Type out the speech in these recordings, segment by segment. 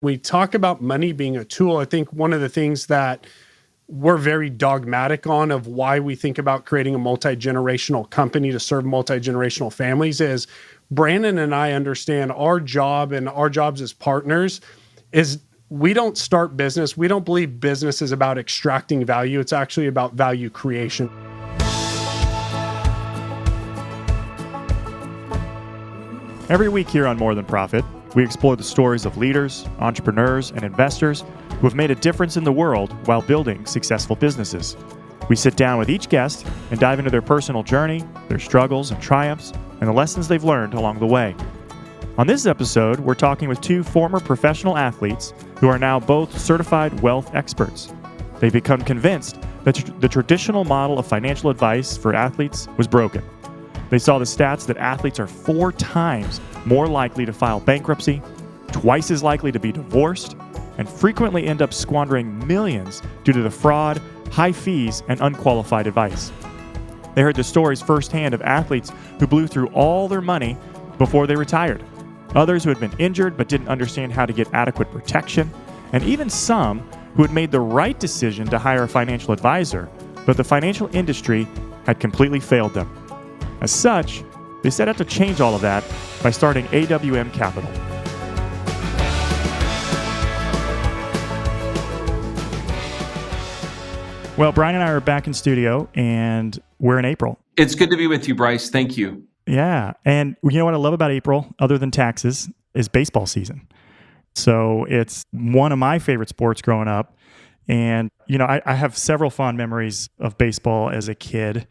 We talk about money being a tool. I think one of the things that we're very dogmatic on of why we think about creating a multi-generational company to serve multi-generational families is Brandon and I understand our job and our jobs as partners is we don't start business. We don't believe business is about extracting value. It's actually about value creation. Every week here on More Than Profit, we explore the stories of leaders, entrepreneurs, and investors who have made a difference in the world while building successful businesses. We sit down with each guest and dive into their personal journey, their struggles and triumphs, and the lessons they've learned along the way. On this episode, we're talking with two former professional athletes who are now both certified wealth experts. They've become convinced that the traditional model of financial advice for athletes was broken. They saw the stats that athletes are 4 times more likely to file bankruptcy, twice as likely to be divorced, and frequently end up squandering millions due to the fraud, high fees, and unqualified advice. They heard the stories firsthand of athletes who blew through all their money before they retired, others who had been injured but didn't understand how to get adequate protection, and even some who had made the right decision to hire a financial advisor, but the financial industry had completely failed them. As such, they set out to change all of that by starting AWM Capital. Well, Brian and I are back in studio, and we're in April. It's good to be with you, Bryce. Thank you. Yeah, and you know what I love about April, other than taxes, is baseball season. So it's one of my favorite sports growing up. And, you know, I have several fond memories of baseball as a kid.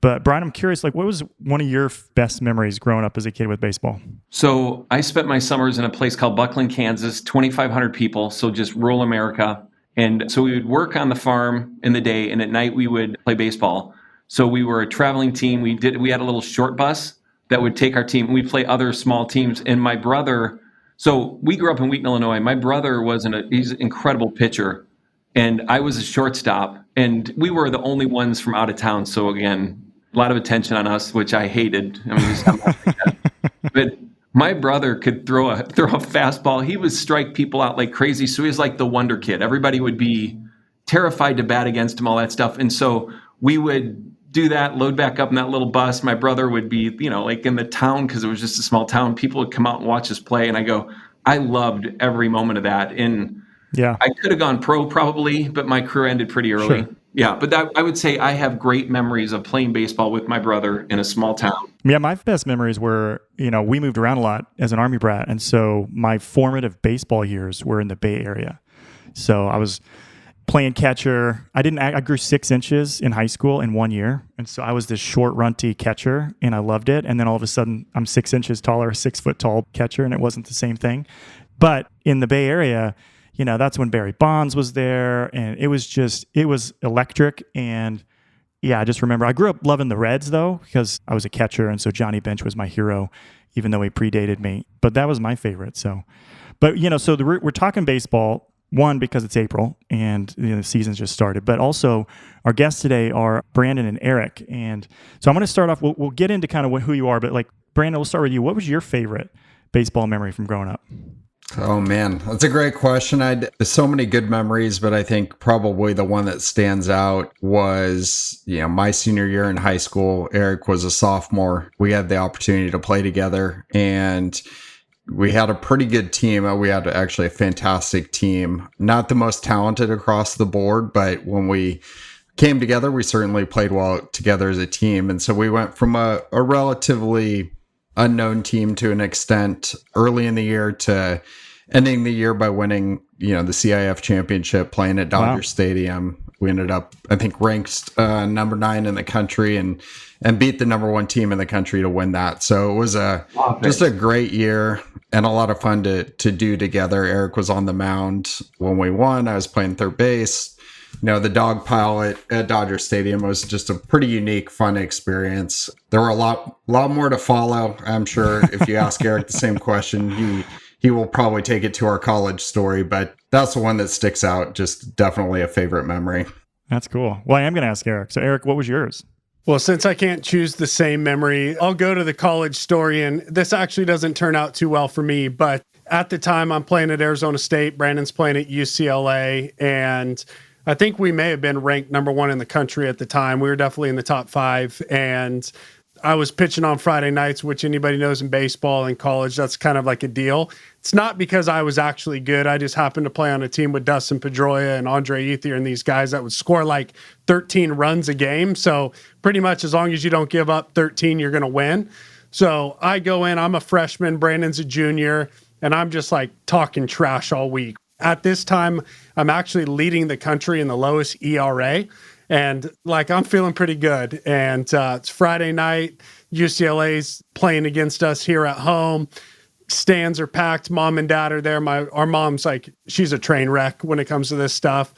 But Brian, I'm curious, what was one of your best memories growing up as a kid with baseball? So I spent my summers in a place called Buckland, Kansas, 2,500 people, so just rural America. And so we would work on the farm in the day, and at night we would play baseball. So we were a traveling team. We had a little short bus that would take our team, and we'd play other small teams. And my brother, so we grew up in Wheaton, Illinois. My brother he's an incredible pitcher, and I was a shortstop, and we were the only ones from out of town. So again, a lot of attention on us, which I hated. I mean, I'm not like that. But my brother could throw a fastball. He would strike people out like crazy. So he was like the wonder kid. Everybody would be terrified to bat against him, all that stuff. And so we would do that, load back up in that little bus. My brother would be, like in the town, because it was just a small town. People would come out and watch us play. And I loved every moment of that. And yeah, I could have gone pro probably, but my career ended pretty early. Sure. Yeah, but I would say I have great memories of playing baseball with my brother in a small town. Yeah, my best memories were, we moved around a lot as an Army brat. And so my formative baseball years were in the Bay Area. So I was playing catcher. I grew 6 inches in high school in 1 year. And so I was this short, runty catcher, and I loved it. And then all of a sudden, I'm 6 inches taller, a 6 foot tall catcher, and it wasn't the same thing. But in the Bay Area, that's when Barry Bonds was there, and it was electric. And yeah, I just remember I grew up loving the Reds though, because I was a catcher, and so Johnny Bench was my hero, even though he predated me. But that was my favorite. So, but so we're talking baseball. One, because it's April and the season's just started, but also our guests today are Brandon and Erik. And so I'm going to start off. We'll get into kind of who you are, but Brandon, we'll start with you. What was your favorite baseball memory from growing up? Oh man, that's a great question. There's so many good memories, but I think probably the one that stands out was, my senior year in high school. Erik was a sophomore. We had the opportunity to play together, and we had a pretty good team. We had actually a fantastic team. Not the most talented across the board, but when we came together, we certainly played well together as a team. And so we went from a relatively unknown team to an extent early in the year to ending the year by winning, the CIF championship, playing at Dodger Stadium. We ended up, I think, ranked number 9 in the country and beat the number 1 team in the country to win that. So it was just a great year and a lot of fun to do together. Erik was on the mound when we won. I was playing third base. The dog pile at Dodger Stadium was just a pretty unique, fun experience. There were a lot more to follow. I'm sure if you ask Erik the same question, he will probably take it to our college story, but that's the one that sticks out. Just definitely a favorite memory. That's cool. Well, I am going to ask Erik. So Erik, what was yours? Well, since I can't choose the same memory, I'll go to the college story. And this actually doesn't turn out too well for me, but At the time, I'm playing at Arizona State. Brandon's playing at UCLA. And I think we may have been ranked number one in the country at the time. We were definitely in the top 5. And I was pitching on Friday nights, which anybody knows in baseball and college, that's kind of like a deal. It's not because I was actually good. I just happened to play on a team with Dustin Pedroia and Andre Ethier and these guys that would score like 13 runs a game. So pretty much as long as you don't give up 13, you're going to win. So I go in, I'm a freshman, Brandon's a junior, and I'm just like talking trash all week. At this time, I'm actually leading the country in the lowest ERA. And like, I'm feeling pretty good. And it's Friday night. UCLA's playing against us here at home. Stands are packed. Mom and dad are there. Our mom's like, she's a train wreck when it comes to this stuff.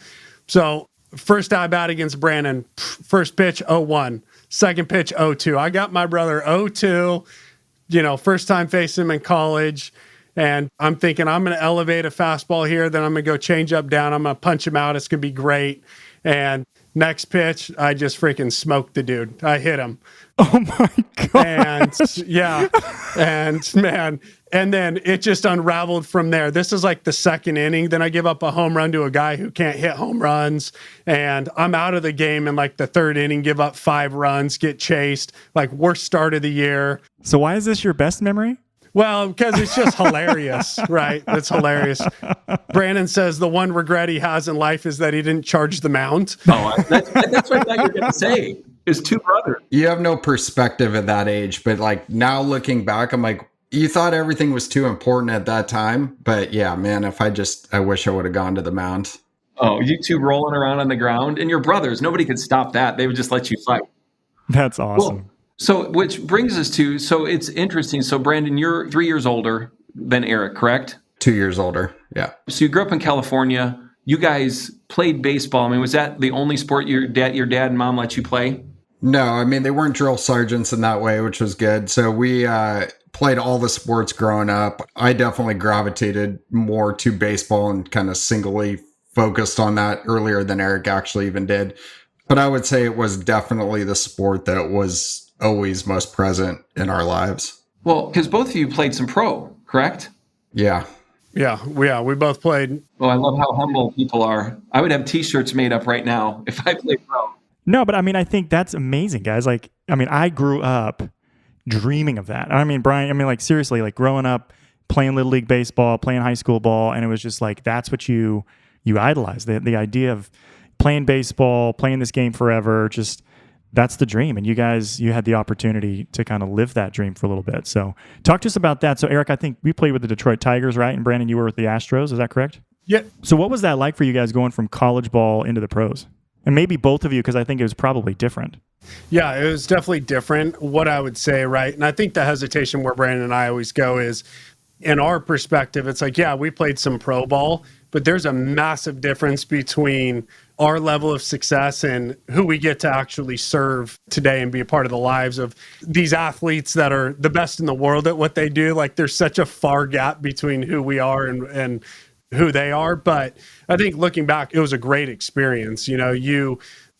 So first at bat against Brandon, first pitch 0-1, second pitch 0-2. I got my brother 0-2, first time facing him in college. And I'm thinking I'm going to elevate a fastball here. Then I'm going to go change up down. I'm going to punch him out. It's going to be great. And next pitch, I just freaking smoked the dude. I hit him. Oh my God. And yeah. And man, and then it just unraveled from there. This is like the second inning. Then I give up a home run to a guy who can't hit home runs. And I'm out of the game in like the third inning, give up 5 runs, get chased, like worst start of the year. So why is this your best memory? Well, because it's just hilarious, right? It's hilarious. Brandon says the one regret he has in life is that he didn't charge the mound. Oh, that's what I thought you were going to say. His 2 brothers. You have no perspective at that age, but like now looking back, I'm like, you thought everything was too important at that time. But yeah, man, I wish I would have gone to the mound. Oh, you 2 rolling around on the ground, and your brothers, nobody could stop that. They would just let you fight. That's awesome. Cool. So, which brings us to, so it's interesting. So, Brandon, you're 3 years older than Erik, correct? 2 years older. Yeah. So you grew up in California. You guys played baseball. I mean, was that the only sport your dad and mom let you play? No, I mean, they weren't drill sergeants in that way, which was good. So we played all the sports growing up. I definitely gravitated more to baseball and kind of singly focused on that earlier than Erik actually even did. But I would say it was definitely the sport that was always most present in our lives. Well, because both of you played some pro, correct? Yeah. Yeah, we both played. Oh, I love how humble people are. I would have T-shirts made up right now if I played pro. No, but I mean, I think that's amazing, guys. Like, I mean, I grew up dreaming of that. I mean, Brian, like seriously, like growing up playing Little League baseball, playing high school ball, and it was just like, that's what you idolize. The idea of playing baseball, playing this game forever, just that's the dream. And you guys, you had the opportunity to kind of live that dream for a little bit. So talk to us about that. So Erik, I think we played with the Detroit Tigers, right? And Brandon, you were with the Astros. Is that correct? Yeah. So what was that like for you guys going from college ball into the pros? And maybe both of you, because I think it was probably different. Yeah, it was definitely different. What I would say, right? And I think the hesitation where Brandon and I always go is, in our perspective, it's like, yeah, we played some pro ball, but there's a massive difference between our level of success and who we get to actually serve today and be a part of the lives of these athletes that are the best in the world at what they do. Like, there's such a far gap between who we are and who they are. But I think looking back, it was a great experience.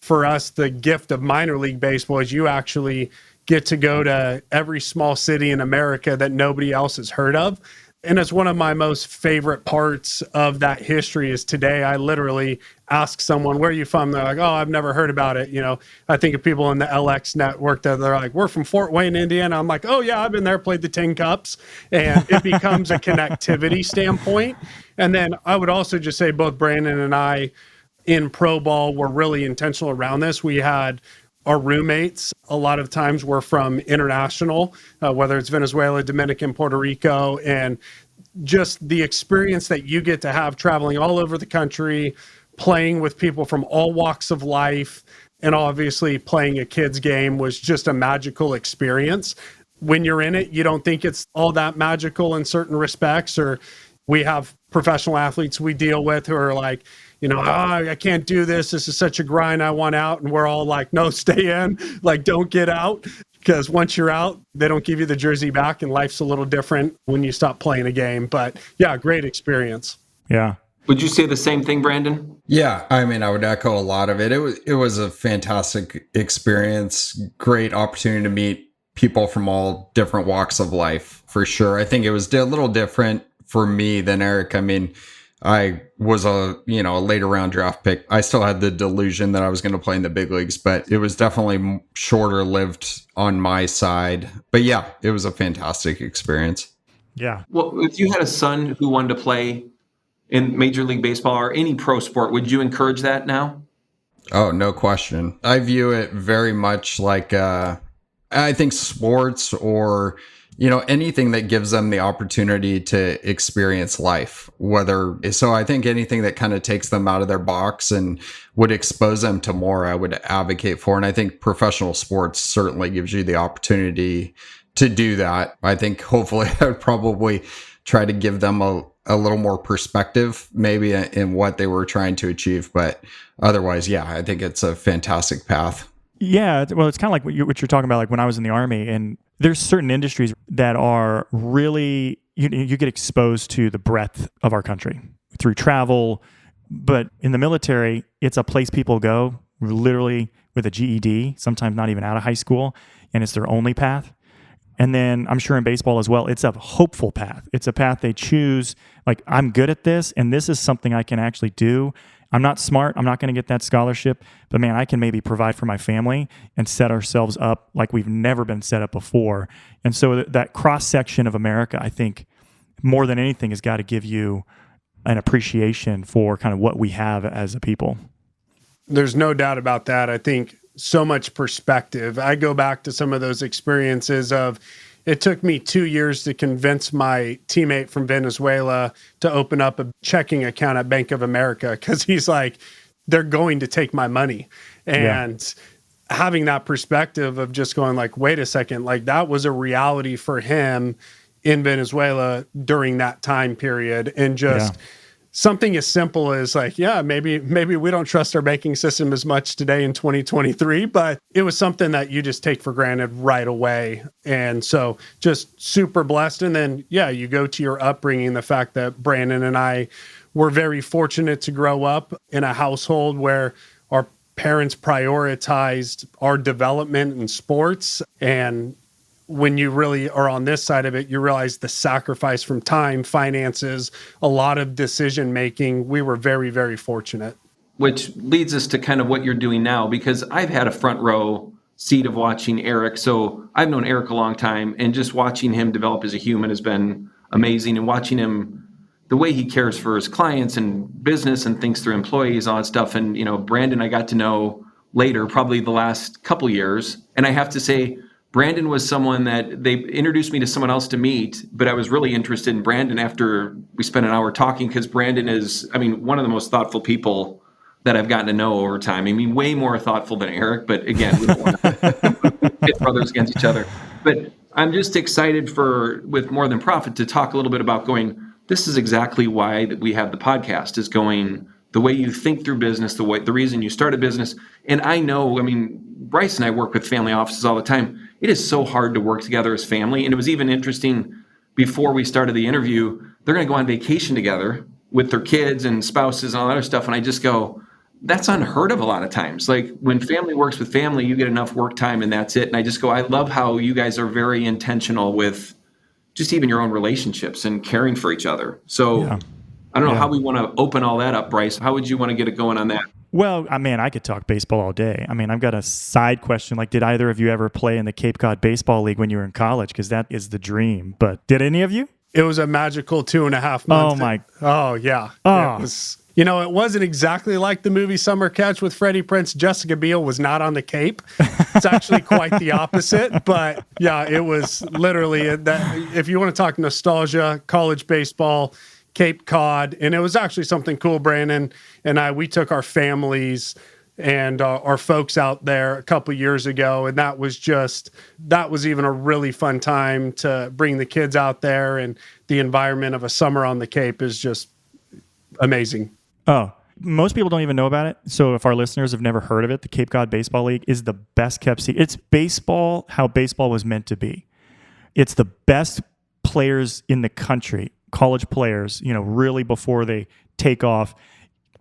For us, the gift of minor league baseball is you actually get to go to every small city in America that nobody else has heard of. And it's one of my most favorite parts of that history is today I literally ask someone, where are you from? They're like, oh, I've never heard about it. I think of people in the LX network that they're like, we're from Fort Wayne, Indiana. I'm like, oh yeah, I've been there, played the Tin Cups. And it becomes a connectivity standpoint. And then I would also just say both Brandon and I in pro ball were really intentional around this. We had our roommates, a lot of times were from international, whether it's Venezuela, Dominican, Puerto Rico, and just the experience that you get to have traveling all over the country, playing with people from all walks of life, and obviously playing a kid's game was just a magical experience. When you're in it, you don't think it's all that magical in certain respects, or we have professional athletes we deal with who are like, I can't do this. This is such a grind. I want out. And we're all like, no, stay in. Like, don't get out. Because once you're out, they don't give you the jersey back. And life's a little different when you stop playing a game. But yeah, great experience. Yeah. Would you say the same thing, Brandon? Yeah. I mean, I would echo a lot of it. It was a fantastic experience. Great opportunity to meet people from all different walks of life, for sure. I think it was a little different for me than Erik. I mean, I was a later round draft pick. I still had the delusion that I was going to play in the big leagues, but it was definitely shorter lived on my side. But yeah, it was a fantastic experience. Yeah. Well, if you had a son who wanted to play in Major League Baseball or any pro sport, would you encourage that now? Oh, no question. I view it very much like I think sports or anything that gives them the opportunity to experience life, so I think anything that kind of takes them out of their box and would expose them to more, I would advocate for. And I think professional sports certainly gives you the opportunity to do that. I think hopefully I would probably try to give them a little more perspective maybe in what they were trying to achieve. But otherwise, yeah, I think it's a fantastic path. Yeah, well, it's kind of like what you're talking about, like when I was in the Army, and there's certain industries that are really, you get exposed to the breadth of our country through travel, but in the military, it's a place people go literally with a GED, sometimes not even out of high school, and it's their only path. And then I'm sure in baseball as well, it's a hopeful path. It's a path they choose, like, I'm good at this, and this is something I can actually do. I'm not smart. I'm not going to get that scholarship, but man, I can maybe provide for my family and set ourselves up like we've never been set up before. And so that cross section of America, I think more than anything has got to give you an appreciation for kind of what we have as a people. There's no doubt about that. I think so much perspective. I go back to some of those experiences of, it took me 2 years to convince my teammate from Venezuela to open up a checking account at Bank of America because he's like, they're going to take my money. And having that perspective of just going like, wait a second, like that was a reality for him in Venezuela during that time period. And just something as simple as like, maybe we don't trust our banking system as much today in 2023, but it was something that you just take for granted right away. And so just super blessed. And then, you go to your upbringing, the fact that Brandon and I were very fortunate to grow up in a household where our parents prioritized our development in sports. And when you really are on this side of it, you realize the sacrifice from time, finances, a lot of decision making. We were very, very fortunate. Which leads us to kind of what you're doing now, because I've had a front row seat of watching Erik. So I've known Erik a long time, and just watching him develop as a human has been amazing. And watching him, the way he cares for his clients and business and thinks through employees, all that stuff. And, Brandon, I got to know later, probably the last couple years. And I have to say, Brandon was someone that they introduced me to someone else to meet, but I was really interested in Brandon after we spent an hour talking, because Brandon is, one of the most thoughtful people that I've gotten to know over time. Way more thoughtful than Erik, but again, we don't want to pit brothers against each other. But I'm just excited with More Than Profit to talk a little bit about this is exactly why that we have the podcast, is going the way you think through business, the reason you start a business. And I know, Bryce and I work with family offices all the time. It is so hard to work together as family. And it was even interesting, before we started the interview, they're going to go on vacation together with their kids and spouses and all that other stuff. And I just go, that's unheard of a lot of times. Like when family works with family, you get enough work time and that's it. And I just go, I love how you guys are very intentional with just even your own relationships and caring for each other. So I don't know how we want to open all that up, Bryce. How would you want to get it going on that? Well, I could talk baseball all day. I've got a side question. Like, did either of you ever play in the Cape Cod Baseball League when you were in college? Because that is the dream. But did any of you? It was a magical 2.5 months. Oh, my. Oh, yeah. Oh. It was, it wasn't exactly like the movie Summer Catch with Freddie Prinze. Jessica Biel was not on the Cape. It's actually quite the opposite. But, it was literally that. If you want to talk nostalgia, college baseball, Cape Cod. And it was actually something cool. Brandon and we took our families and our folks out there a couple years ago. And that was even a really fun time to bring the kids out there. And the environment of a summer on the Cape is just amazing. Oh, most people don't even know about it. So if our listeners have never heard of it, the Cape Cod Baseball League is the best kept secret. It's baseball, how baseball was meant to be. It's the best players in the country, college players, really before they take off,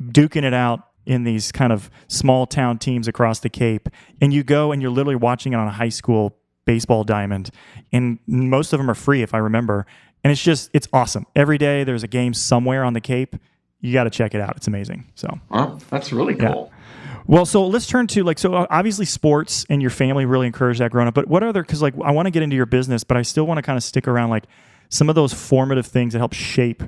duking it out in these kind of small town teams across the Cape. And you go and you're literally watching it on a high school baseball diamond. And most of them are free, if I remember. And it's awesome. Every day there's a game somewhere on the Cape. You got to check it out. It's amazing. So, well, that's really cool. Yeah. Well, so let's turn to so obviously sports and your family really encouraged that growing up, but what other, because I want to get into your business, but I still want to kind of stick around some of those formative things that help shape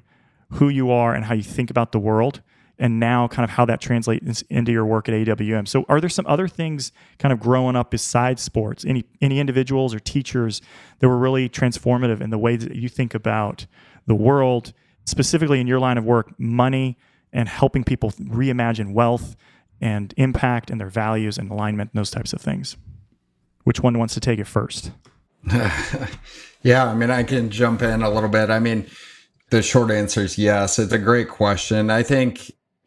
who you are and how you think about the world, and now kind of how that translates into your work at AWM. So are there some other things kind of growing up besides sports, any individuals or teachers that were really transformative in the way that you think about the world, specifically in your line of work, money, and helping people reimagine wealth and impact and their values and alignment and those types of things? Which one wants to take it first? Yeah, I can jump in a little bit. The short answer is yes. It's a great question.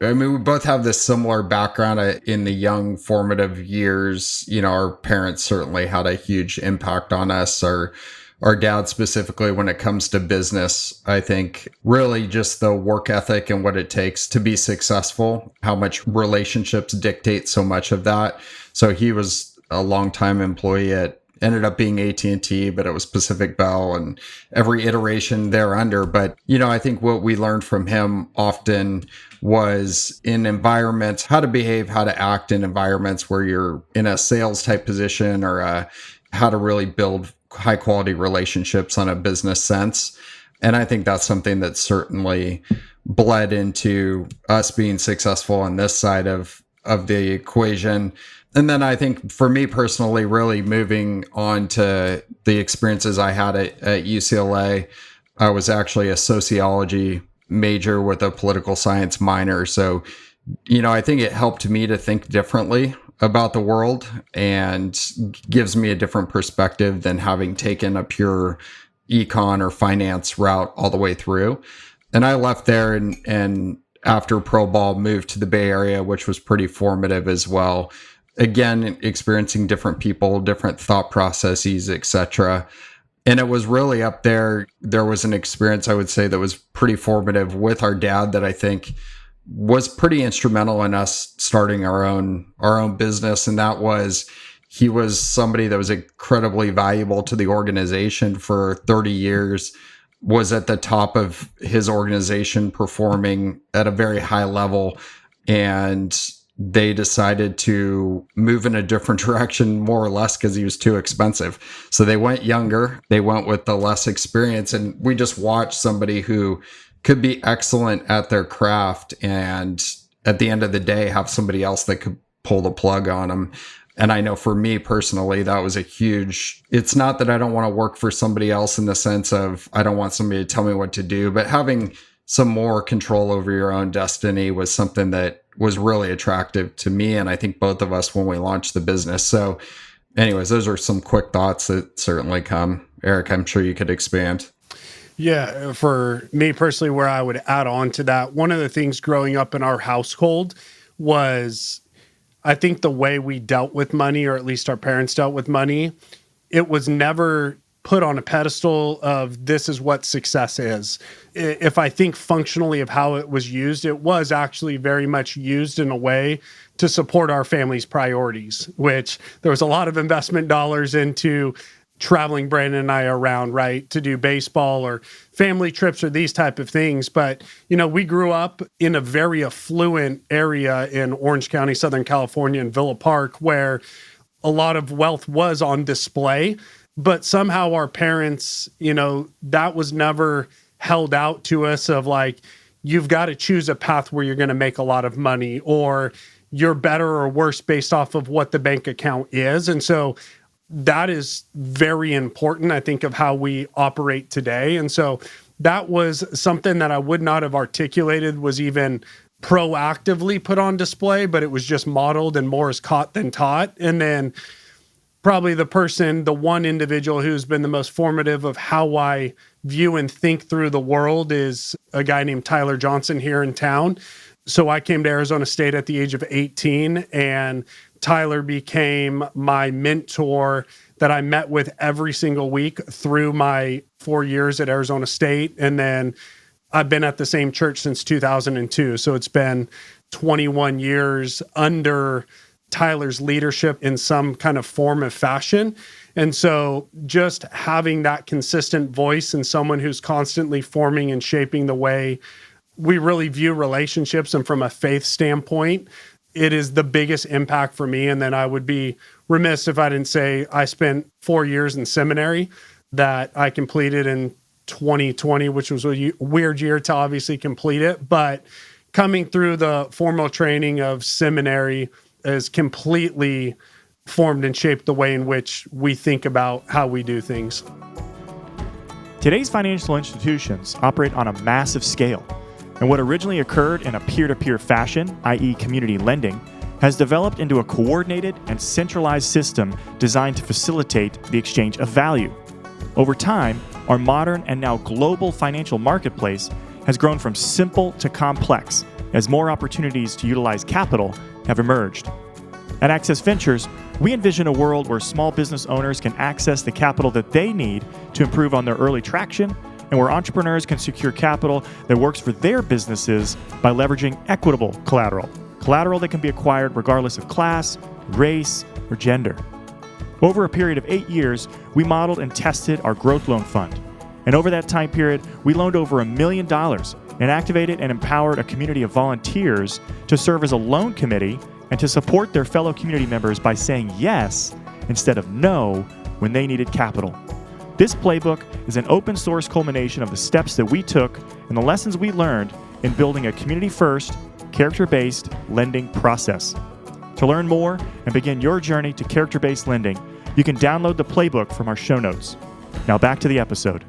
We both have this similar background in the young formative years. Our parents certainly had a huge impact on us. Our dad specifically when it comes to business, I think really just the work ethic and what it takes to be successful, how much relationships dictate so much of that. So he was a longtime employee ended up being AT&T, but it was Pacific Bell and every iteration thereunder. But, I think what we learned from him often was in environments, how to behave, how to act in environments where you're in a sales type position, or how to really build high quality relationships on a business sense. And I think that's something that certainly bled into us being successful on this side of the equation. And then I think for me personally, really moving on to the experiences I had at UCLA, I was actually a sociology major with a political science minor. So, I think it helped me to think differently about the world and gives me a different perspective than having taken a pure econ or finance route all the way through. And I left there and after pro ball moved to the Bay Area, which was pretty formative as well. Again, experiencing different people, different thought processes, etc. And it was really up there. There was an experience, I would say, that was pretty formative with our dad that I think was pretty instrumental in us starting our own business. And that was, he was somebody that was incredibly valuable to the organization for 30 years, was at the top of his organization performing at a very high level. And they decided to move in a different direction, more or less, because he was too expensive. So they went younger, they went with the less experience. And we just watched somebody who could be excellent at their craft and at the end of the day have somebody else that could pull the plug on them. And I know for me personally, that was a huge, it's not that I don't want to work for somebody else in the sense of I don't want somebody to tell me what to do, but having some more control over your own destiny was something that was really attractive to me. And I think both of us when we launched the business. So anyways, those are some quick thoughts that certainly come. Erik, I'm sure you could expand. Yeah, for me personally, where I would add on to that, one of the things growing up in our household was, I think the way we dealt with money, or at least our parents dealt with money, it was never put on a pedestal of this is what success is. If I think functionally of how it was used, it was actually very much used in a way to support our family's priorities, which there was a lot of investment dollars into traveling Brandon and I around, right, to do baseball or family trips or these type of things. But, we grew up in a very affluent area in Orange County, Southern California, in Villa Park, where a lot of wealth was on display. But somehow our parents, that was never held out to us of like, you've got to choose a path where you're going to make a lot of money, or you're better or worse based off of what the bank account is. And so that is very important, I think, of how we operate today. And so that was something that I would not have articulated was even proactively put on display, but it was just modeled and more is caught than taught. And then probably the one individual who's been the most formative of how I view and think through the world is a guy named Tyler Johnson here in town. So I came to Arizona State at the age of 18, and Tyler became my mentor that I met with every single week through my 4 years at Arizona State. And then I've been at the same church since 2002. So it's been 21 years under Tyler's leadership in some kind of form of fashion. And so just having that consistent voice and someone who's constantly forming and shaping the way we really view relationships, and from a faith standpoint, it is the biggest impact for me. And then I would be remiss if I didn't say I spent 4 years in seminary that I completed in 2020, which was a weird year to obviously complete it. But coming through the formal training of seminary has completely formed and shaped the way in which we think about how we do things. Today's financial institutions operate on a massive scale, and what originally occurred in a peer-to-peer fashion, i.e. community lending, has developed into a coordinated and centralized system designed to facilitate the exchange of value. Over time, our modern and now global financial marketplace has grown from simple to complex as more opportunities to utilize capital have emerged. At Access Ventures, we envision a world where small business owners can access the capital that they need to improve on their early traction, and where entrepreneurs can secure capital that works for their businesses by leveraging equitable collateral that can be acquired regardless of class, race, or gender. Over a period of 8 years, we modeled and tested our growth loan fund. And over that time period, we loaned over $1 million and activated and empowered a community of volunteers to serve as a loan committee and to support their fellow community members by saying yes instead of no when they needed capital. This playbook is an open source culmination of the steps that we took and the lessons we learned in building a community-first, character-based lending process. To learn more and begin your journey to character-based lending, you can download the playbook from our show notes. Now back to the episode.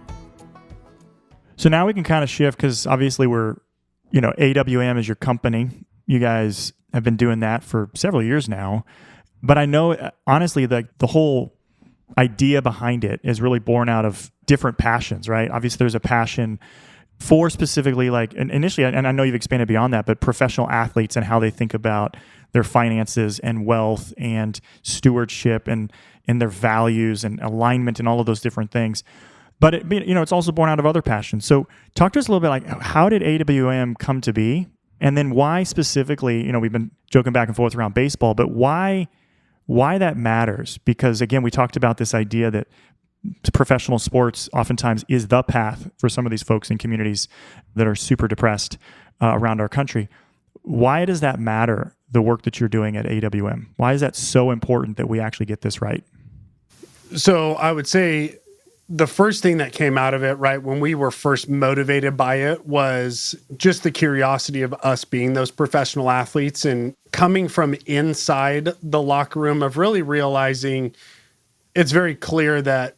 So now we can kind of shift, because obviously AWM is your company. You guys have been doing that for several years now. But I know, honestly, the whole idea behind it is really born out of different passions, right? Obviously, there's a passion for specifically, like, and initially, and I know you've expanded beyond that, but professional athletes and how they think about their finances and wealth and stewardship and their values and alignment and all of those different things. But it's also born out of other passions. So talk to us a little bit, like, how did AWM come to be? And then why specifically, we've been joking back and forth around baseball, but why that matters? Because again, we talked about this idea that professional sports oftentimes is the path for some of these folks in communities that are super depressed around our country. Why does that matter, the work that you're doing at AWM? Why is that so important that we actually get this right? So I would say the first thing that came out of it, right, when we were first motivated by it, was just the curiosity of us being those professional athletes and coming from inside the locker room, of really realizing it's very clear that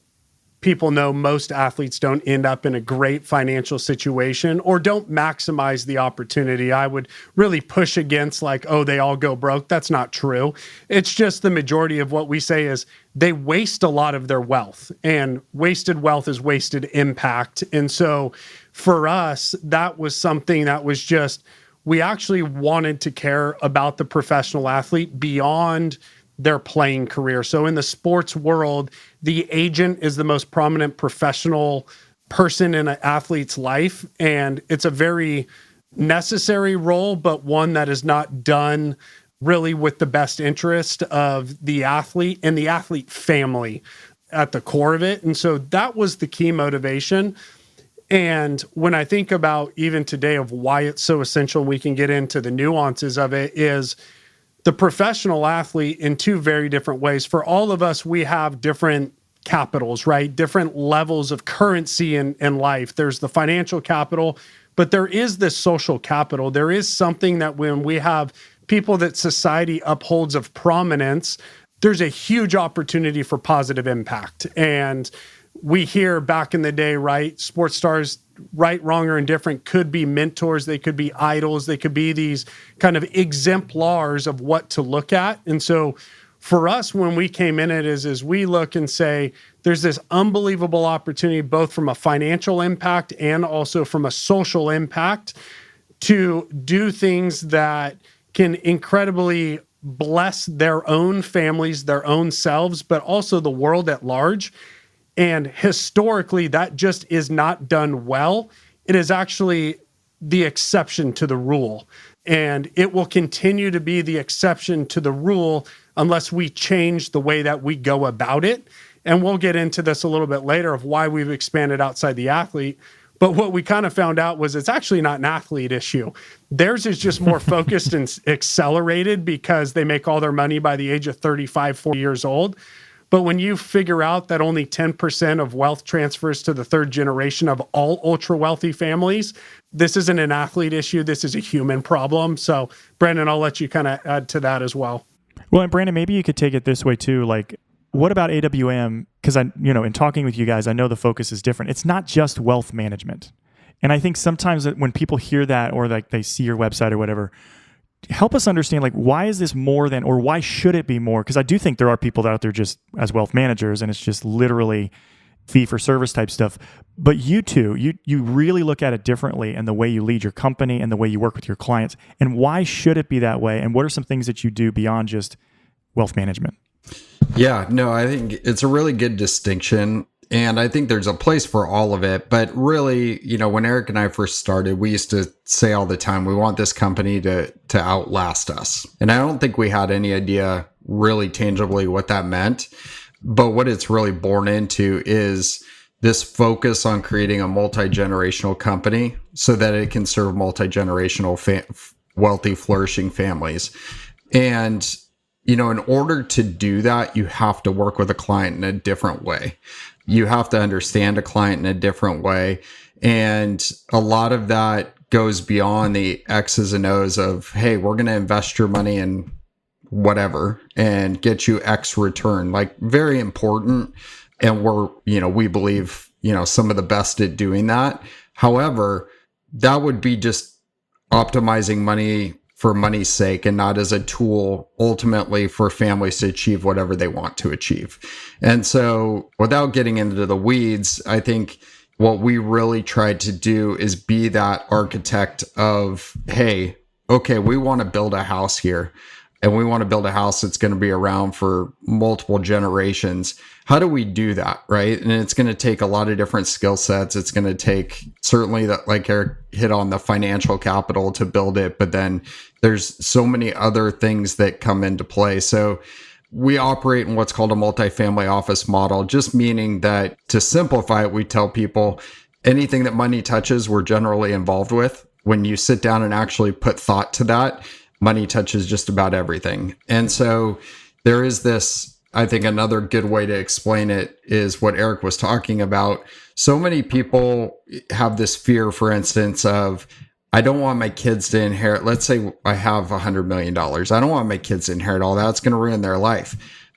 people know most athletes don't end up in a great financial situation or don't maximize the opportunity. I would really push against they all go broke. That's not true. It's just the majority of what we say is they waste a lot of their wealth, and wasted wealth is wasted impact. And so for us, that was something that was just, we actually wanted to care about the professional athlete beyond their playing career. So in the sports world, the agent is the most prominent professional person in an athlete's life. And it's a very necessary role, but one that is not done really with the best interest of the athlete and the athlete family at the core of it. And so that was the key motivation. And when I think about even today of why it's so essential, we can get into the nuances of it, is the professional athlete in two very different ways. For all of us, we have different capitals, right? Different levels of currency in life. There's the financial capital, but there is this social capital. There is something that when we have people that society upholds of prominence, there's a huge opportunity for positive impact. And we hear back in the day, right? Sports stars, right, wrong, or indifferent, could be mentors. They could be idols. They could be these kind of exemplars of what to look at. And so for us, when we came in it, is we look and say, there's this unbelievable opportunity, both from a financial impact and also from a social impact, to do things that can incredibly bless their own families, their own selves, but also the world at large. And historically, that just is not done well. It is actually the exception to the rule. And it will continue to be the exception to the rule unless we change the way that we go about it. And we'll get into this a little bit later of why we've expanded outside the athlete. But what we kind of found out was it's actually not an athlete issue. Theirs is just more focused and accelerated because they make all their money by the age of 35, 40 years old. But when you figure out that only 10% of wealth transfers to the third generation of all ultra wealthy families, this isn't an athlete issue. This is a human problem. So, Brandon, I'll let you kind of add to that as well. Well, and Brandon, maybe you could take it this way too. Like, what about AWM? Because in talking with you guys, I know the focus is different. It's not just wealth management. And I think sometimes that when people hear that or like they see your website or whatever, help us understand, like, why is this more than, or why should it be more? Because I do think there are people out there just as wealth managers and it's just literally fee for service type stuff. But you two, you really look at it differently and the way you lead your company and the way you work with your clients. And why should it be that way? And what are some things that you do beyond just wealth management? Yeah, no, I think it's a really good distinction. And I think there's a place for all of it. But really, when Erik and I first started, we used to say all the time, we want this company to outlast us. And I don't think we had any idea really tangibly what that meant. But what it's really born into is this focus on creating a multi-generational company so that it can serve multi-generational wealthy, flourishing families. And in order to do that, you have to work with a client in a different way. You have to understand a client in a different way. And a lot of that goes beyond the X's and O's of, hey, we're going to invest your money in whatever and get you X return. Like, very important. And we believe, some of the best at doing that. However, that would be just optimizing money for money's sake and not as a tool ultimately for families to achieve whatever they want to achieve. And so without getting into the weeds, I think what we really tried to do is be that architect of, hey, okay, we want to build a house here and we want to build a house that's going to be around for multiple generations. How do we do that, right? And it's going to take a lot of different skill sets. It's going to take certainly that, like Erik hit on, the financial capital to build it, but then there's so many other things that come into play. So we operate in what's called a multifamily office model, just meaning that, to simplify it, we tell people anything that money touches, we're generally involved with. When you sit down and actually put thought to that, money touches just about everything. And so there is this, I think another good way to explain it is what Erik was talking about. So many people have this fear, for instance, of, I don't want my kids to inherit, let's say I have $100 million. I don't want my kids to inherit all that. It's going to ruin their life.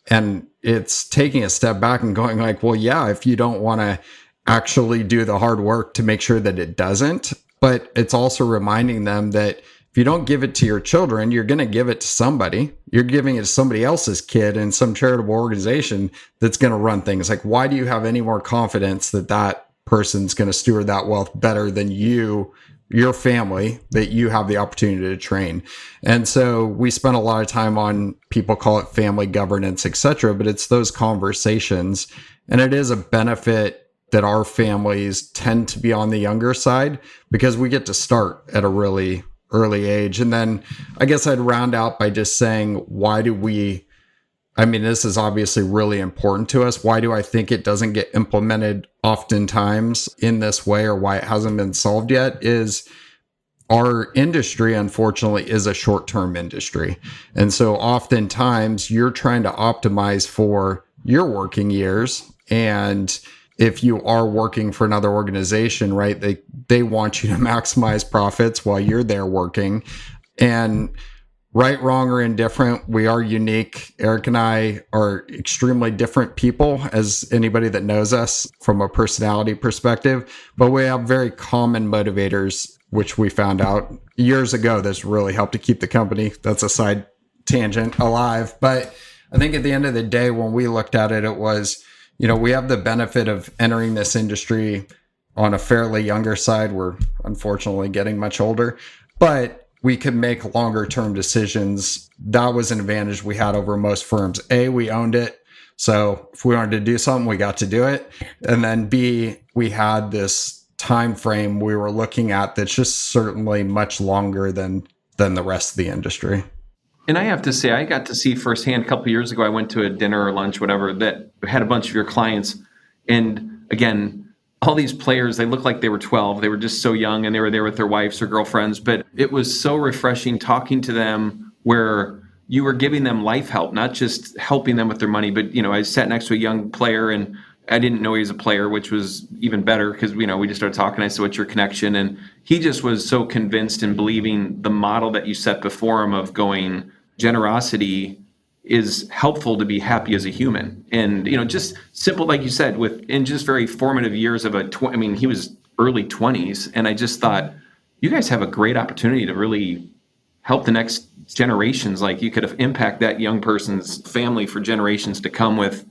And it's taking a step back and going like, well, yeah, if you don't want to actually do the hard work to make sure that it doesn't, but it's also reminding them that if you don't give it to your children, you're going to give it to somebody. You're giving it to somebody else's kid and some charitable organization that's going to run things. Like, why do you have any more confidence that that person's going to steward that wealth better than you, your family, that you have the opportunity to train? And so we spent a lot of time on, people call it family governance, etc., but it's those conversations. And it is a benefit that our families tend to be on the younger side because we get to start at a really early age. And then I guess I'd round out by just saying, why do we, this is obviously really important to us. Why do I think it doesn't get implemented oftentimes in this way, or why it hasn't been solved yet, is our industry, unfortunately, is a short-term industry. And so oftentimes you're trying to optimize for your working years. And if you are working for another organization, right, they want you to maximize profits while you're there working. And right, wrong, or indifferent, we are unique. Erik and I are extremely different people, as anybody that knows us from a personality perspective, but we have very common motivators, which we found out years ago that's really helped to keep the company, that's a side tangent, alive. But I think at the end of the day, when we looked at it, it was, we have the benefit of entering this industry on a fairly younger side. We're unfortunately getting much older, but we could make longer term decisions. That was an advantage we had over most firms. A, we owned it. So if we wanted to do something, we got to do it. And then B, we had this time frame we were looking at that's just certainly much longer than than the rest of the industry. And I have to say, I got to see firsthand a couple of years ago, I went to a dinner or lunch, whatever, that had a bunch of your clients. And again, all these players, they looked like they were 12. They were just so young and they were there with their wives or girlfriends. But it was so refreshing talking to them where you were giving them life help, not just helping them with their money. But, I sat next to a young player and I didn't know he was a player, which was even better because, we just started talking. I said, what's your connection? And he just was so convinced and believing the model that you set before him of going, generosity is helpful to be happy as a human. And, just simple, like you said, in just very formative years of he was early 20s. And I just thought, you guys have a great opportunity to really help the next generations. Like you could have impact that young person's family for generations to come with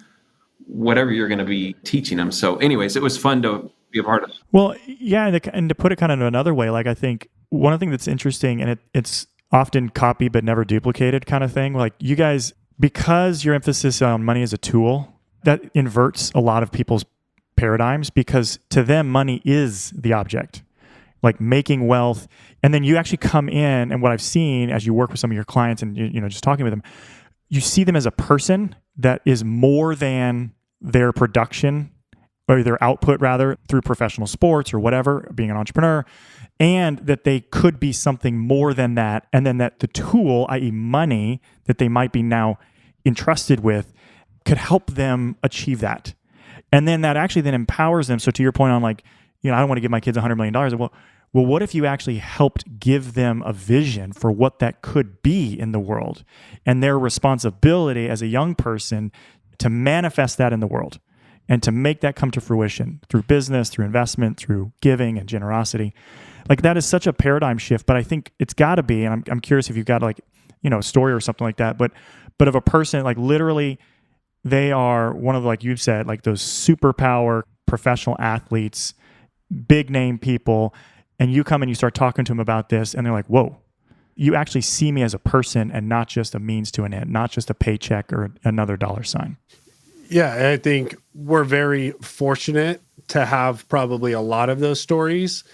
whatever you're going to be teaching them. So anyways, it was fun to be a part of. Well, yeah. And to put it kind of another way, like I think one of the things that's interesting, and it's often copied but never duplicated kind of thing. Like you guys, because your emphasis on money as a tool, that inverts a lot of people's paradigms because to them, money is the object, like making wealth. And then you actually come in, and what I've seen as you work with some of your clients and, just talking with them, you see them as a person that is more than their production or their output rather through professional sports or whatever, being an entrepreneur, and that they could be something more than that. And then that the tool, i.e. money, that they might be now entrusted with could help them achieve that. And then that actually then empowers them. So to your point on like, I don't want to give my kids $100 million. Well, what if you actually helped give them a vision for what that could be in the world and their responsibility as a young person to manifest that in the world and to make that come to fruition through business, through investment, through giving and generosity. Like that is such a paradigm shift, but I think it's got to be, and I'm curious if you've got like, a story or something like that, but of a person, like literally they are one of, like you've said, like those superpower professional athletes, big name people, and you come and you start talking to them about this and they're like, whoa, you actually see me as a person and not just a means to an end, not just a paycheck or another dollar sign. Yeah, I think we're very fortunate to have probably a lot of those stories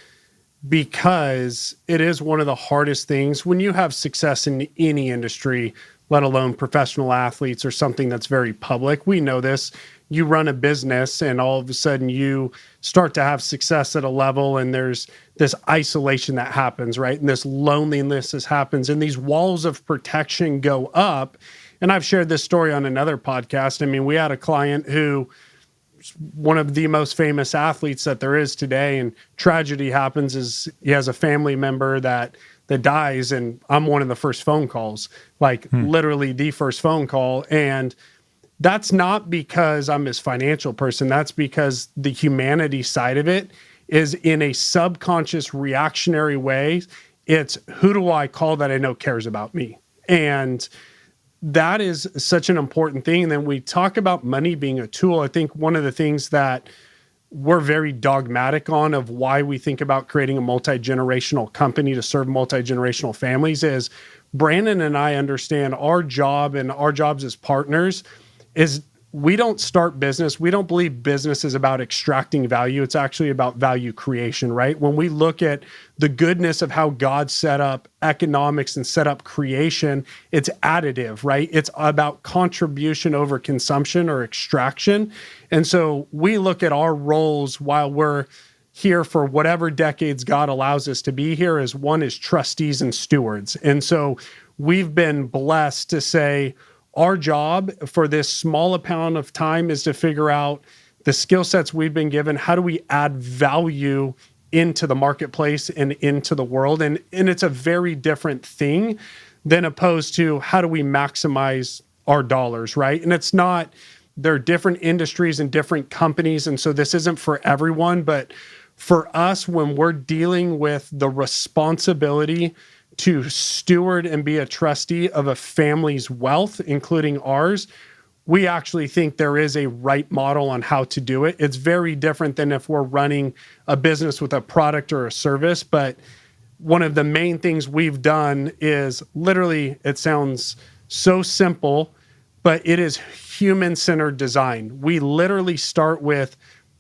because it is one of the hardest things when you have success in any industry, let alone professional athletes or something that's very public. We know this. You run a business and all of a sudden you start to have success at a level and there's this isolation that happens, right? And this loneliness happens and these walls of protection go up. And I've shared this story on another podcast. I mean, we had a client who was one of the most famous athletes that there is today, and tragedy happens is he has a family member that dies, and I'm one of the first phone calls, like literally the first phone call. And that's not because I'm his financial person. That's because the humanity side of it is in a subconscious reactionary way. It's who do I call that I know cares about me? And that is such an important thing. And then we talk about money being a tool. I think one of the things that we're very dogmatic on of why we think about creating a multi-generational company to serve multi-generational families is Brandon and I understand our job and our jobs as partners is we don't start business. We don't believe business is about extracting value. It's actually about value creation, right? When we look at the goodness of how God set up economics and set up creation, it's additive, right? It's about contribution over consumption or extraction. And so we look at our roles while we're here for whatever decades God allows us to be here as one is trustees and stewards. And so we've been blessed to say, our job for this small amount of time is to figure out the skill sets we've been given. How do we add value into the marketplace and into the world? And it's a very different thing than opposed to how do we maximize our dollars, right? And it's not, there are different industries and different companies. And so this isn't for everyone, but for us, when we're dealing with the responsibility to steward and be a trustee of a family's wealth, including ours, we actually think there is a right model on how to do it. It's very different than if we're running a business with a product or a service. But one of the main things we've done is literally, it sounds so simple, but it is human-centered design. We literally start with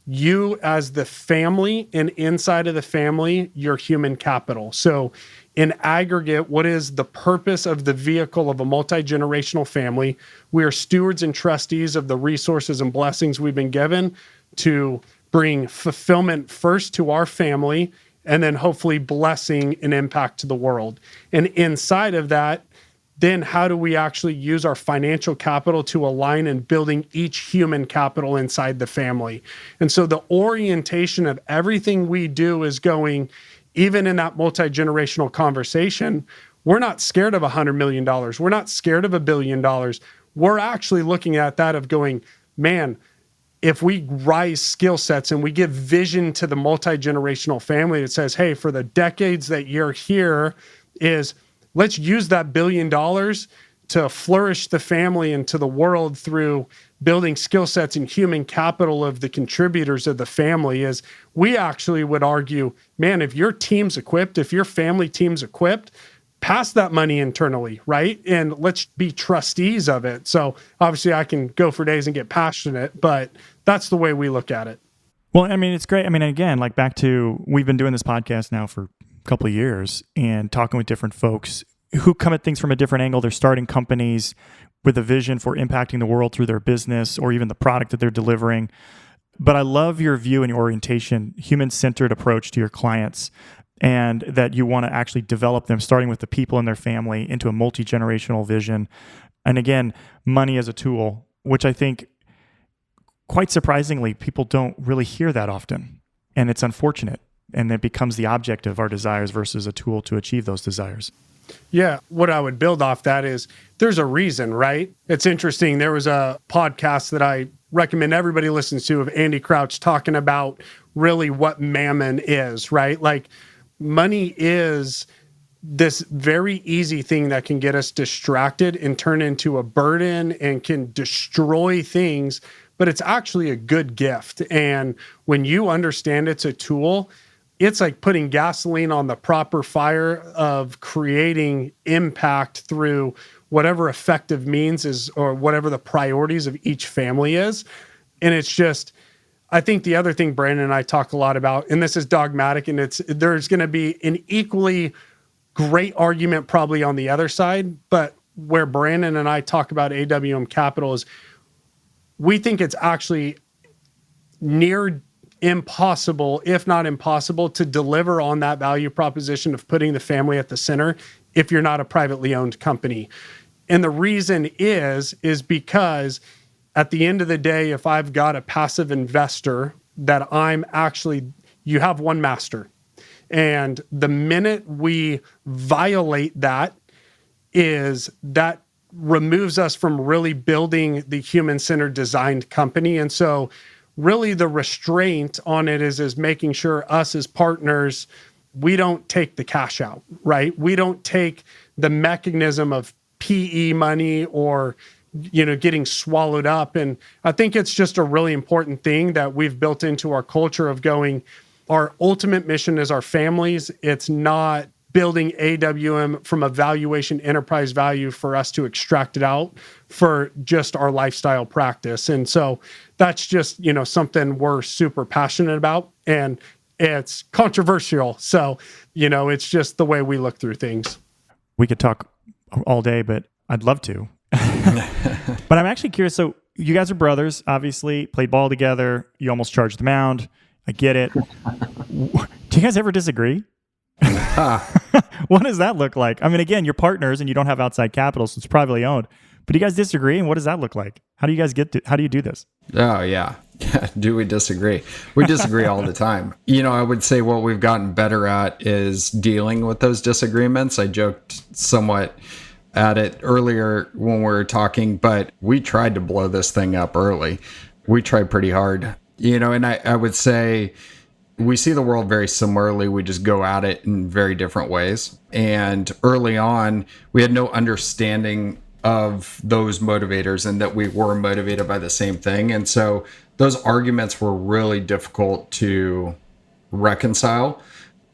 you as the family, and inside of the family, your human capital. So in aggregate, what is the purpose of the vehicle of a multi-generational family? We are stewards and trustees of the resources and blessings we've been given to bring fulfillment first to our family, and then hopefully blessing and impact to the world. And inside of that, then how do we actually use our financial capital to align in building each human capital inside the family? And so the orientation of everything we do is going, even in that multi-generational conversation, we're not scared of $100 million. We're not scared of $1 billion. We're actually looking at that of going, man, if we rise skill sets and we give vision to the multi-generational family that says, hey, for the decades that you're here is let's use that $1 billion to flourish the family and to the world through building skill sets and human capital of the contributors of the family. Is we actually would argue, man, if your team's equipped, if your family team's equipped, pass that money internally, right? And let's be trustees of it. So obviously I can go for days and get passionate, but that's the way we look at it. Well, I mean, it's great. I mean, again, like back to, we've been doing this podcast now for couple of years and talking with different folks who come at things from a different angle. They're starting companies with a vision for impacting the world through their business or even the product that they're delivering. But I love your view and your orientation, human-centered approach to your clients, and that you want to actually develop them, starting with the people in their family, into a multi-generational vision. And again, money as a tool, which I think, quite surprisingly, people don't really hear that often. And it's unfortunate. And it becomes the object of our desires versus a tool to achieve those desires. Yeah. What I would build off that is there's a reason, right? It's interesting. There was a podcast that I recommend everybody listens to of Andy Crouch talking about really what mammon is, right? Like money is this very easy thing that can get us distracted and turn into a burden and can destroy things, but it's actually a good gift. And when you understand it's a tool, it's like putting gasoline on the proper fire of creating impact through whatever effective means is, or whatever the priorities of each family is. And it's just, I think the other thing Brandon and I talk a lot about, and this is dogmatic, and there's going to be an equally great argument probably on the other side, but where Brandon and I talk about AWM Capital is we think it's actually near impossible, if not impossible, to deliver on that value proposition of putting the family at the center if you're not a privately owned company. And the reason is because at the end of the day, if I've got a passive investor that you have one master. And the minute we violate that removes us from really building the human-centered designed company. And so really the restraint on it is making sure us as partners, we don't take the cash out, right? We don't take the mechanism of PE money or, getting swallowed up. And I think it's just a really important thing that we've built into our culture of going, our ultimate mission is our families. It's not building AWM from a valuation enterprise value for us to extract it out for just our lifestyle practice. And so that's just, something we're super passionate about, and it's controversial. So, it's just the way we look through things. We could talk all day, but I'd love to. But I'm actually curious. So you guys are brothers, obviously, played ball together. You almost charged the mound. I get it. Do you guys ever disagree? What does that look like? I mean, again, you're partners and you don't have outside capital, so it's privately owned. But do you guys disagree? And what does that look like? How do you guys how do you do this? Oh, yeah. Do we disagree? We disagree all the time. I would say what we've gotten better at is dealing with those disagreements. I joked somewhat at it earlier when we were talking, but we tried to blow this thing up early. We tried pretty hard, and I would say we see the world very similarly. We just go at it in very different ways. And early on, we had no understanding of those motivators and that we were motivated by the same thing. And so those arguments were really difficult to reconcile.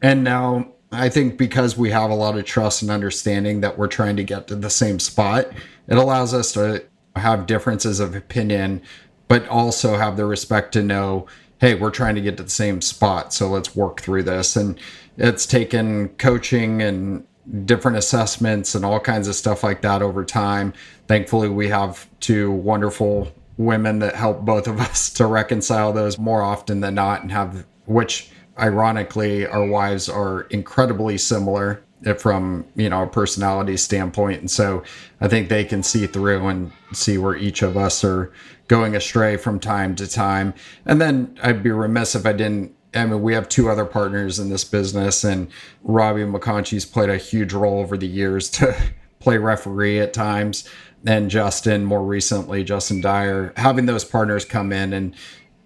And now I think because we have a lot of trust and understanding that we're trying to get to the same spot, it allows us to have differences of opinion, but also have the respect to know, hey, we're trying to get to the same spot, so let's work through this. And it's taken coaching and different assessments and all kinds of stuff like that over time. Thankfully, we have two wonderful women that help both of us to reconcile those more often than not, and have, which ironically, our wives are incredibly similar from, a personality standpoint. And so I think they can see through and see where each of us are going astray from time to time. And then I'd be remiss if I didn't. We have two other partners in this business, and Robbie McConchie's played a huge role over the years to play referee at times. And Justin, more recently, Justin Dyer, having those partners come in and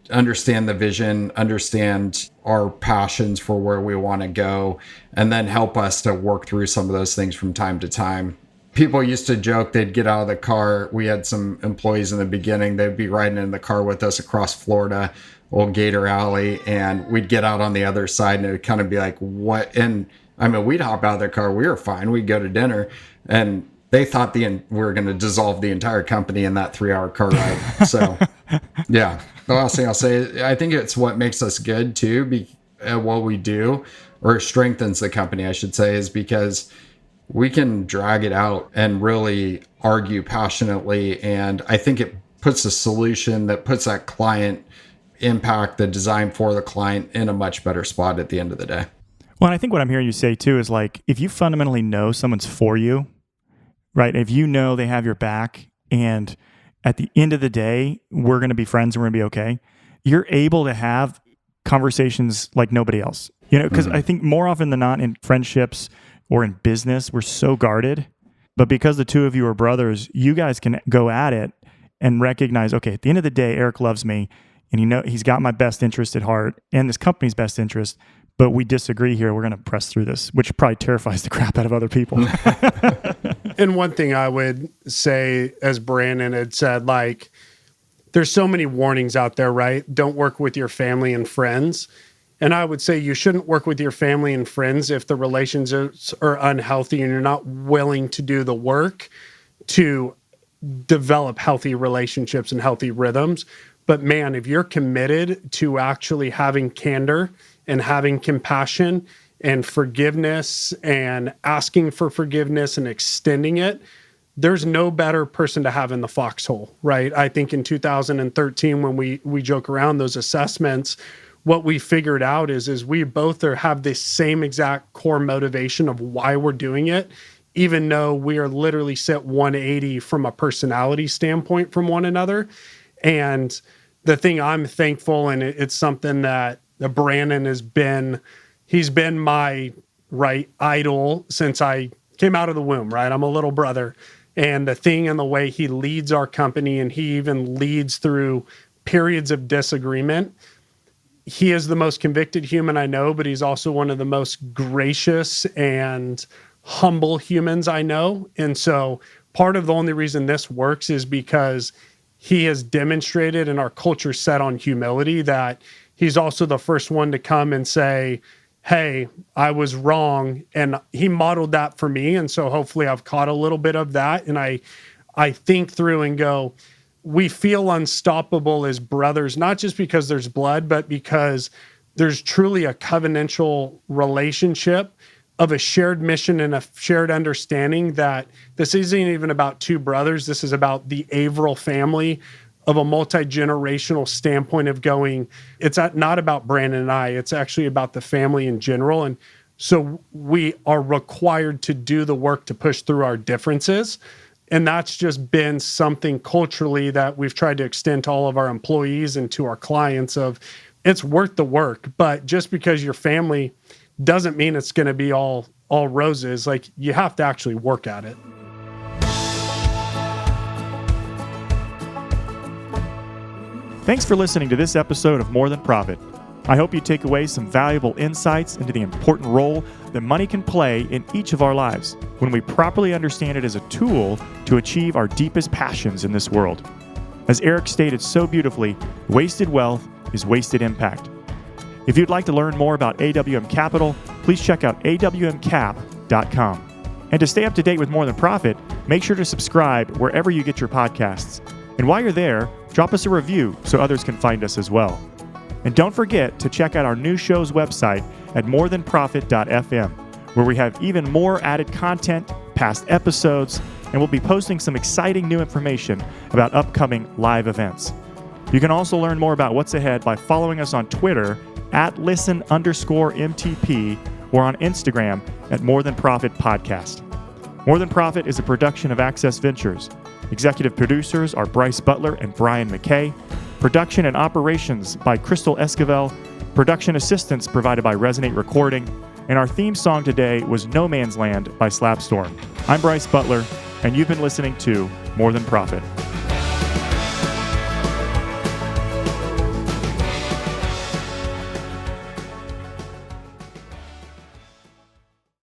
understand the vision, understand our passions for where we want to go, and then help us to work through some of those things from time to time. People used to joke they'd get out of the car. We had some employees in the beginning, they'd be riding in the car with us across Florida, old Gator Alley, and we'd get out on the other side and it would kind of be like, what? And we'd hop out of the car. We were fine. We'd go to dinner, and they thought we were going to dissolve the entire company in that 3-hour car ride. So, yeah. The last thing I'll say is I think it's what makes us good too, at what we do, or strengthens the company, I should say, is because we can drag it out and really argue passionately. And I think it puts a solution that puts that client impact, the design for the client, in a much better spot at the end of the day. Well, and I think what I'm hearing you say too is, like, if you fundamentally know someone's for you, right? If you know they have your back, and at the end of the day, we're going to be friends and we're going to be okay, you're able to have conversations like nobody else. Because I think more often than not in friendships or in business, we're so guarded. But because the two of you are brothers, you guys can go at it and recognize, okay, at the end of the day, Erik loves me, and he's got my best interest at heart and this company's best interest, but we disagree here. We're going to press through this, which probably terrifies the crap out of other people. And one thing I would say, as Brandon had said, like, there's so many warnings out there, right? Don't work with your family and friends. And I would say you shouldn't work with your family and friends if the relationships are unhealthy and you're not willing to do the work to develop healthy relationships and healthy rhythms. But man, if you're committed to actually having candor and having compassion and forgiveness and asking for forgiveness and extending it, there's no better person to have in the foxhole, right? I think in 2013, when we joke around those assessments, what we figured out is we both have the same exact core motivation of why we're doing it, even though we are literally set 180 from a personality standpoint from one another. And the thing I'm thankful, and it's something that Brandon he's been my idol since I came out of the womb, right? I'm a little brother. And the thing and the way he leads our company, and he even leads through periods of disagreement, he is the most convicted human I know, but he's also one of the most gracious and humble humans I know. And so part of the only reason this works is because he has demonstrated, and our culture set on humility, that he's also the first one to come and say, hey, I was wrong. And he modeled that for me. And so hopefully I've caught a little bit of that. And I think through and go, we feel unstoppable as brothers, not just because there's blood, but because there's truly a covenantal relationship of a shared mission and a shared understanding that this isn't even about two brothers. This is about the Averill family, of a multi-generational standpoint of going, it's not about Brandon and I, it's actually about the family in general. And so we are required to do the work to push through our differences. And that's just been something culturally that we've tried to extend to all of our employees and to our clients of, it's worth the work. But just because you're family doesn't mean it's going to be all roses. Like, you have to actually work at it. Thanks for listening to this episode of More Than Profit. I hope you take away some valuable insights into the important role that money can play in each of our lives when we properly understand it as a tool to achieve our deepest passions in this world. As Erik stated so beautifully, wasted wealth is wasted impact. If you'd like to learn more about AWM Capital, please check out awmcap.com. And to stay up to date with More Than Profit, make sure to subscribe wherever you get your podcasts. And while you're there, drop us a review so others can find us as well. And don't forget to check out our new show's website at morethanprofit.fm, where we have even more added content, past episodes, and we'll be posting some exciting new information about upcoming live events. You can also learn more about what's ahead by following us on Twitter at listen_MTP or on Instagram at More Than Profit Podcast. More Than Profit is a production of Access Ventures. Executive producers are Bryce Butler and Brian McKay. Production and operations by Crystal Esquivel. Production assistance provided by Resonate Recording. And our theme song today was No Man's Land by Slapstorm. I'm Bryce Butler, and you've been listening to More Than Profit.